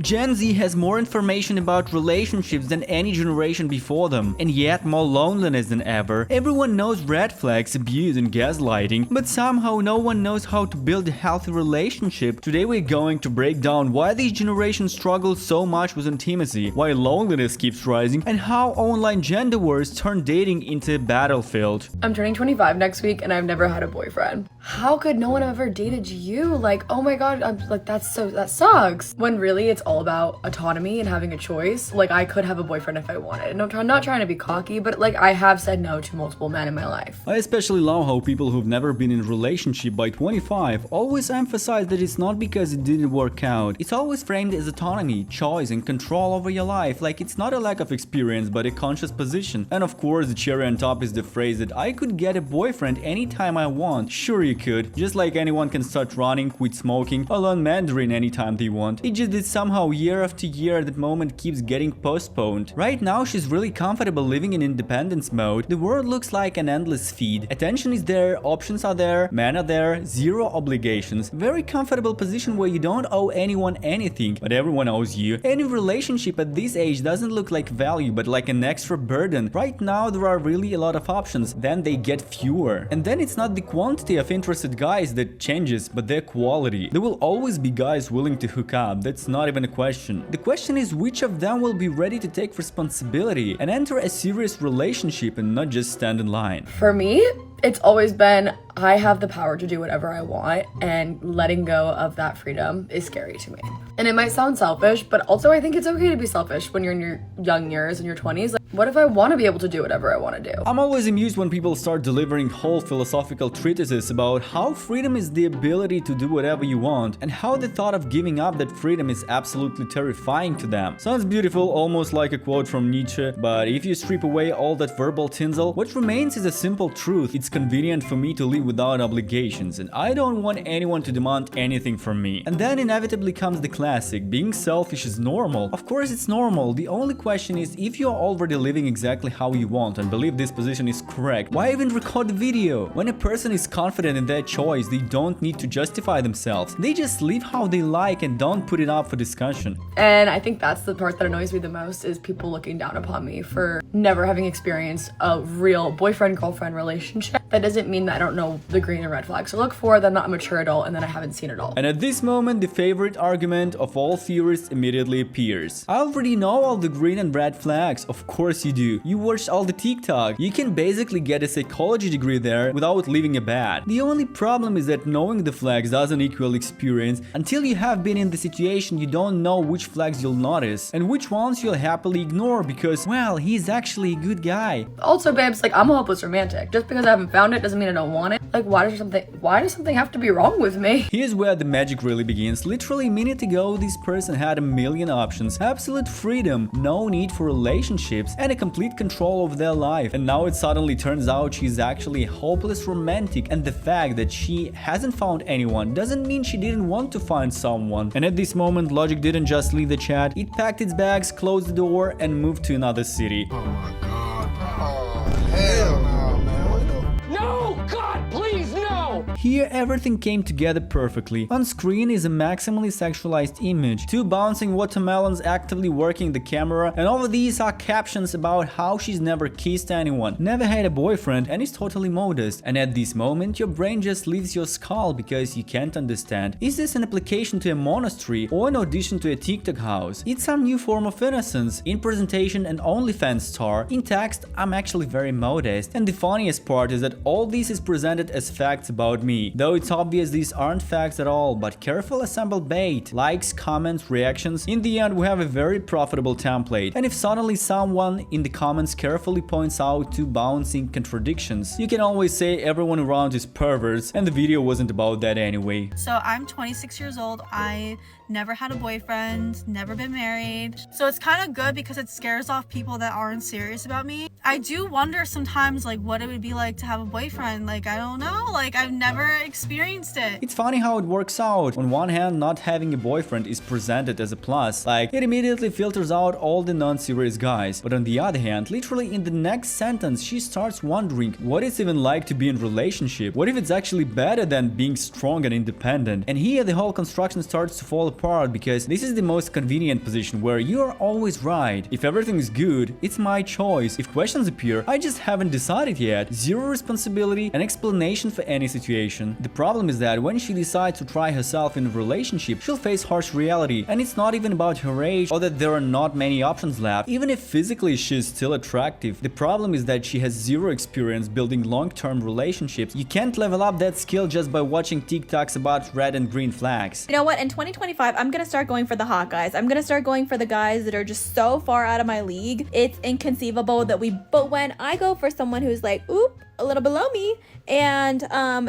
Gen Z has more information about relationships than any generation before them, and yet more loneliness than ever. Everyone knows red flags, abuse and gaslighting, but somehow no one knows how to build a healthy relationship. Today we're going to break down why this generation struggles so much with intimacy, why loneliness keeps rising, and how online gender wars turn dating into a battlefield. I'm turning 25 next week and I've never had a boyfriend. How could no one have ever dated you? Like, oh my god, I'm like, that sucks. When really it's all about autonomy and having a choice. Like, I could have a boyfriend if I wanted. And I'm not trying to be cocky, but like, I have said no to multiple men in my life. I especially love how people who've never been in a relationship by 25 always emphasize that it's not because it didn't work out. It's always framed as autonomy, choice and control over your life. Like, it's not a lack of experience but a conscious position. And of course the cherry on top is the phrase that I could get a boyfriend anytime I want. Sure you could. Just like anyone can start running, quit smoking or learn Mandarin anytime they want. It just that somehow year after year that moment keeps getting postponed. Right now she's really comfortable living in independence mode. The world looks like an endless feed. Attention is there, options are there, men are there, zero obligations. Very comfortable position where you don't owe anyone anything, but everyone owes you. Any relationship at this age doesn't look like value but like an extra burden. Right now there are really a lot of options, then they get fewer. And then it's not the quantity of interested guys that changes, but their quality. There will always be guys willing to hook up, that's not even a question. The question is which of them will be ready to take responsibility and enter a serious relationship and not just stand in line. For me, it's always been, I have the power to do whatever I want, and letting go of that freedom is scary to me. And it might sound selfish, but also I think it's okay to be selfish when you're in your young years, in your 20s. Like, what if I want to be able to do whatever I want to do? I'm always amused when people start delivering whole philosophical treatises about how freedom is the ability to do whatever you want, and how the thought of giving up that freedom is absolutely terrifying to them. Sounds beautiful, almost like a quote from Nietzsche, but if you strip away all that verbal tinsel, what remains is a simple truth. It's convenient for me to live without obligations, and I don't want anyone to demand anything from me. And then inevitably comes the classic, being selfish is normal. Of course it's normal, the only question is if you are already living exactly how you want and believe this position is correct, why even record the video? When a person is confident in their choice, they don't need to justify themselves. They just live how they like and don't put it up for discussion. And I think that's the part that annoys me the most, is people looking down upon me for never having experienced a real boyfriend-girlfriend relationship. That doesn't mean that I don't know the green and red flags to look for, that I'm not a mature adult, and that I haven't seen it all. And at this moment, the favorite argument of all theorists immediately appears. I already know all the green and red flags. Of course you do. You watched all the TikTok. You can basically get a psychology degree there without leaving a bad. The only problem is that knowing the flags doesn't equal experience. Until you have been in the situation, you don't know which flags you'll notice and which ones you'll happily ignore because, well, he's actually a good guy. Also, babes, like, I'm a hopeless romantic. Just because I haven't found it doesn't mean I don't want it. Like, why does something have to be wrong with me? Here's where the magic really begins. Literally a minute ago, this person had a million options, absolute freedom, no need for relationships, and a complete control over their life. And now it suddenly turns out she's actually a hopeless romantic, and the fact that she hasn't found anyone doesn't mean she didn't want to find someone. And at this moment, Logic didn't just leave the chat, it packed its bags, closed the door, and moved to another city. Oh my god. Oh, hell no, man. What the... No! God, please, no! Here everything came together perfectly. On screen is a maximally sexualized image, two bouncing watermelons actively working the camera, and over these are captions about how she's never kissed anyone, never had a boyfriend, and is totally modest. And at this moment your brain just leaves your skull because you can't understand. Is this an application to a monastery or an audition to a TikTok house? It's some new form of innocence. In presentation an OnlyFans star, in text I'm actually very modest. And the funniest part is that all this is presented as facts about me. Though it's obvious these aren't facts at all, but careful assembled bait. Likes, comments, reactions. In the end we have a very profitable template. And if suddenly someone in the comments carefully points out two bouncing contradictions, you can always say everyone around is perverts, and the video wasn't about that anyway. So I'm 26 years old. I never had a boyfriend, never been married. So it's kind of good because it scares off people that aren't serious about me. I do wonder sometimes like what it would be like to have a boyfriend. Like, I don't know, like I've never experienced it. It's funny how it works out. On one hand, not having a boyfriend is presented as a plus, like it immediately filters out all the non-serious guys. But on the other hand, literally in the next sentence she starts wondering what it's even like to be in a relationship. What if it's actually better than being strong and independent? And here the whole construction starts to fall apart because this is the most convenient position where you are always right. If everything is good, it's my choice. If questions appear, I just haven't decided yet. Zero responsibility and explanation for any situation. The problem is that when she decides to try herself in a relationship, she'll face harsh reality, and it's not even about her age or that there are not many options left. Even if physically she is still attractive, the problem is that she has zero experience building long-term relationships. You can't level up that skill just by watching TikToks about red and green flags. You know what? In 2025, I'm gonna start going for the hot guys. I'm gonna start going for the guys that are just so far out of my league. It's inconceivable that but when I go for someone who's like, oop, a little below me, and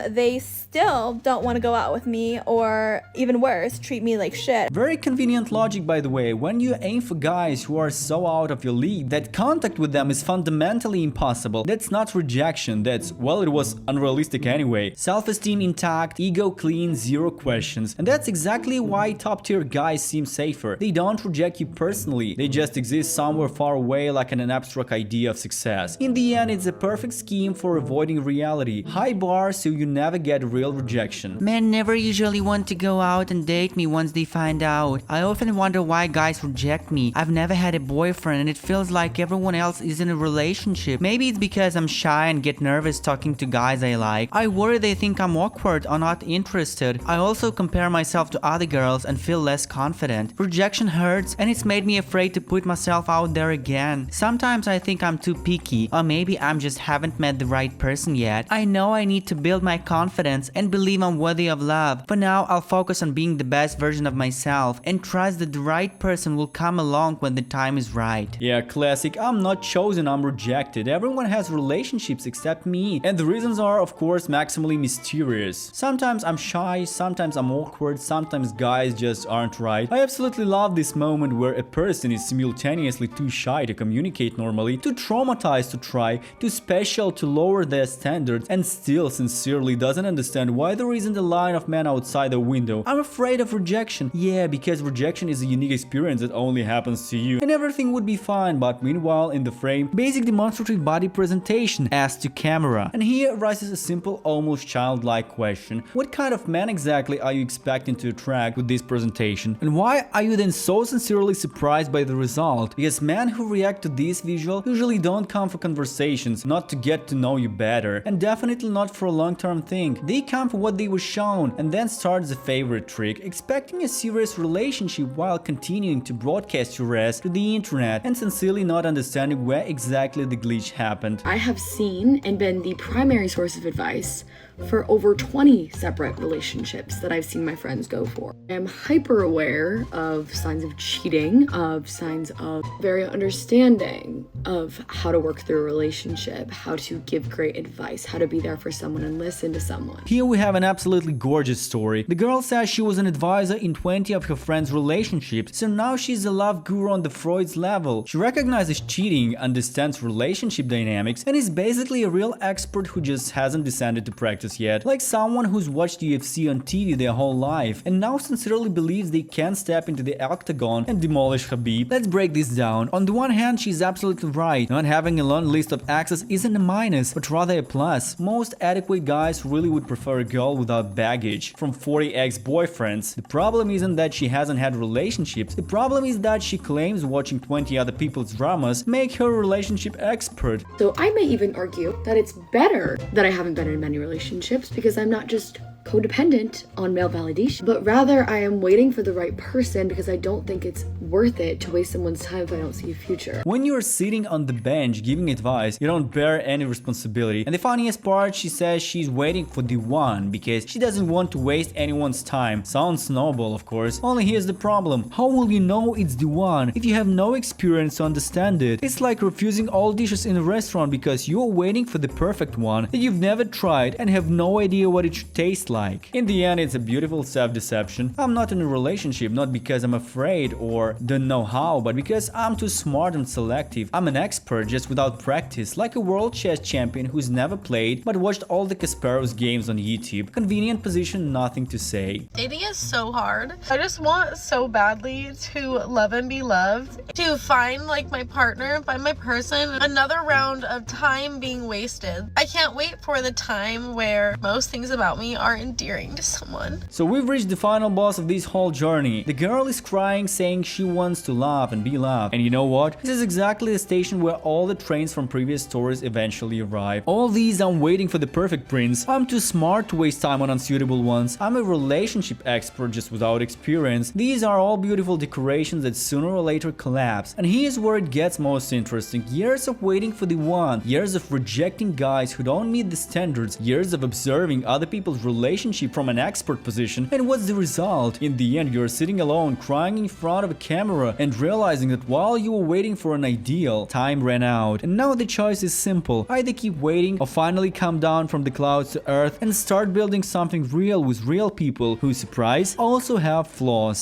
they still don't want to go out with me, or even worse, treat me like shit. Very convenient logic, by the way. When you aim for guys who are so out of your league that contact with them is fundamentally impossible, that's not rejection, that's, well, it was unrealistic anyway. Self-esteem intact, ego clean, zero questions. And that's exactly why top-tier guys seem safer. They don't reject you personally, they just exist somewhere far away like an abstract idea of success. In the end, it's a perfect scheme for avoiding reality. High bar so you never get real rejection. Men never usually want to go out and date me once they find out. I often wonder why guys reject me. I've never had a boyfriend and it feels like everyone else is in a relationship. Maybe it's because I'm shy and get nervous talking to guys I like. I worry they think I'm awkward or not interested. I also compare myself to other girls and feel less confident. Rejection hurts and it's made me afraid to put myself out there again. Sometimes I think I'm too picky, or maybe I'm just haven't met the right person yet. I know I need to build my confidence and believe I'm worthy of love. For now, I'll focus on being the best version of myself and trust that the right person will come along when the time is right. Yeah, classic. I'm not chosen, I'm rejected. Everyone has relationships except me. And the reasons are, of course, maximally mysterious. Sometimes I'm shy, sometimes I'm awkward, sometimes guys just aren't right. I absolutely love this moment where a person is simultaneously too shy to communicate normally, too traumatized to try, too special to lower their standards, and still sincerely doesn't understand why there isn't a line of men outside the window. I'm afraid of rejection. Yeah, because rejection is a unique experience that only happens to you. And everything would be fine, but meanwhile, in the frame, basic demonstrative body presentation as to camera. And here rises a simple, almost childlike question. What kind of man exactly are you expecting to attract with this presentation? And why are you then so sincerely surprised by the result? Because men who react to this visual usually don't come for conversations, not to get to know you better, and definitely not for a long-term thing. They come for what they were shown, and then starts the favorite trick, expecting a serious relationship while continuing to broadcast your ass to the internet and sincerely not understanding where exactly the glitch happened. I have seen and been the primary source of advice for over 20 separate relationships that I've seen my friends go for. I'm hyper aware of signs of cheating, of signs of very understanding of how to work through a relationship, how to give great advice, how to be there for someone and listen to someone. Here we have an absolutely gorgeous story. The girl says she was an advisor in 20 of her friends' relationships, so now she's a love guru on the Freud's level. She recognizes cheating, understands relationship dynamics, and is basically a real expert who just hasn't descended to practice yet, like someone who's watched UFC on TV their whole life and now sincerely believes they can step into the octagon and demolish Khabib. Let's break this down. On the one hand, she's absolutely right. Not having a long list of exes isn't a minus, but rather a plus. Most adequate guys really would prefer a girl without baggage from 40 ex-boyfriends. The problem isn't that she hasn't had relationships. The problem is that she claims watching 20 other people's dramas make her a relationship expert. So I may even argue that it's better that I haven't been in many relationships because I'm not just codependent on male validation, but rather I am waiting for the right person because I don't think it's worth it to waste someone's time if I don't see a future. When you're sitting on the bench giving advice, you don't bear any responsibility. And the funniest part, she says she's waiting for the one because she doesn't want to waste anyone's time. Sounds noble, of course. Only here's the problem. How will you know it's the one if you have no experience to understand it? It's like refusing all dishes in a restaurant because you're waiting for the perfect one that you've never tried and have no idea what it should taste like. In the end, it's a beautiful self-deception. I'm not in a relationship not because I'm afraid or don't know how, but because I'm too smart and selective. I'm an expert just without practice, like a world chess champion who's never played but watched all the Kasparov's games on YouTube. Convenient position, nothing to say. Dating is so hard. I just want so badly to love and be loved, to find like my partner, find my person. Another round of time being wasted. I can't wait for the time where most things about me aren't endearing to someone. So we've reached the final boss of this whole journey. The girl is crying, saying she wants to love and be loved. And you know what? This is exactly the station where all the trains from previous stories eventually arrive. All these I'm waiting for the perfect prince. I'm too smart to waste time on unsuitable ones. I'm a relationship expert just without experience. These are all beautiful decorations that sooner or later collapse. And here's where it gets most interesting. Years of waiting for the one. Years of rejecting guys who don't meet the standards. Years of observing other people's relationship from an expert position. And what's the result? In the end, you're sitting alone, crying in front of a camera and realizing that while you were waiting for an ideal, time ran out. And now the choice is simple. Either keep waiting or finally come down from the clouds to earth and start building something real with real people who, surprise, also have flaws.